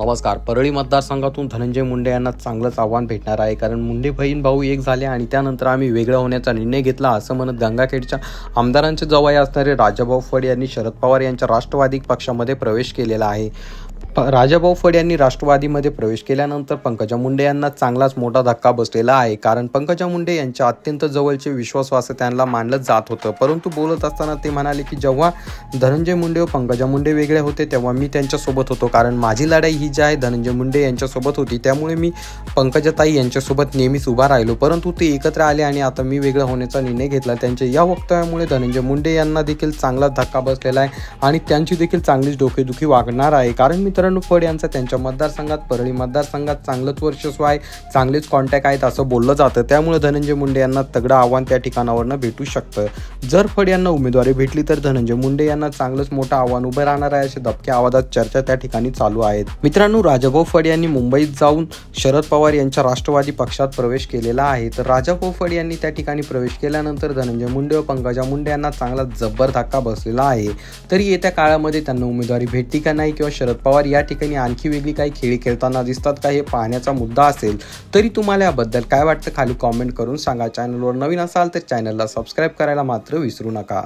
नमस्कार. परळी मतदारसंघातून धनंजय मुंडे यांना चांगलंच आव्हान भेटणार आहे, कारण मुंडे बहीण भाऊ एक झाले आणि त्यानंतर आम्ही वेगळं होण्याचा निर्णय घेतला असं म्हणत गंगाखेडच्या आमदारांचे जावई असणारे राजाभाऊ फड यांनी शरद पवार यांच्या राष्ट्रवादी पक्षामध्ये प्रवेश केलेला आहे. राजाभाऊ फड यांनी राष्ट्रवादीमध्ये प्रवेश केल्यानंतर पंकजा मुंडे यांना चांगलाच मोठा धक्का बसलेला आहे, कारण पंकजा मुंडे यांच्या अत्यंत जवळचे विश्वासू त्यांना मानलं जात होतं. परंतु बोलत असताना ते म्हणाले की जेव्हा धनंजय मुंडे व पंकजा मुंडे वेगळे होते तेव्हा मी त्यांच्यासोबत होतो, कारण माझी लढाई ही जी आहे धनंजय मुंडे यांच्यासोबत होती, त्यामुळे मी पंकजाताई यांच्यासोबत नेहमीच उभा राहिलो. परंतु ते एकत्र आले आणि आता मी वेगळं होण्याचा निर्णय घेतला. त्यांच्या या वक्तव्यामुळे धनंजय मुंडे यांना देखील चांगलाच धक्का बसलेला आहे आणि त्यांची देखील चांगलीच डोकेदुखी वागणार आहे. कारण मित्रांनो, फड यांचं त्यांच्या मतदारसंघात परळी मतदारसंघात चांगलंच वर्चस्व आहे, चांगलेच कॉन्टॅक्ट आहेत असं बोललं जातं. त्यामुळे धनंजय मुंडे यांना तगडं आव्हान त्या ठिकाणावरनं भेटू शकतं. जर फड यांना उमेदवारी भेटली तर धनंजय मुंडे यांना चांगलंच मोठं आव्हान उभं राहणार आहे, असे दबक्या आवाजात चर्चा त्या ठिकाणी चालू आहेत. मित्रांनो, राजाभाऊ फड यांनी मुंबईत जाऊन शरद पवार यांच्या राष्ट्रवादी पक्षात प्रवेश केलेला आहे. तर राजाभाऊ फड यांनी त्या ठिकाणी प्रवेश केल्यानंतर धनंजय मुंडे व पंकजा मुंडे यांना चांगला जब्बर धक्का बसलेला आहे. तरी येत्या काळामध्ये त्यांना उमेदवारी भेटती का नाही, किंवा शरद पवार या ठिकाणी आणखी वेगळी काही खेळी खेळताना दिसतात का, हे पाहण्याचा मुद्दा असेल. तरी तुम्हाला याबद्दल काय वाटतं खाली कॉमेंट करून सांगा. चॅनलवर नवीन असाल तर चॅनलला सबस्क्राईब करायला मात्र विसरू नका.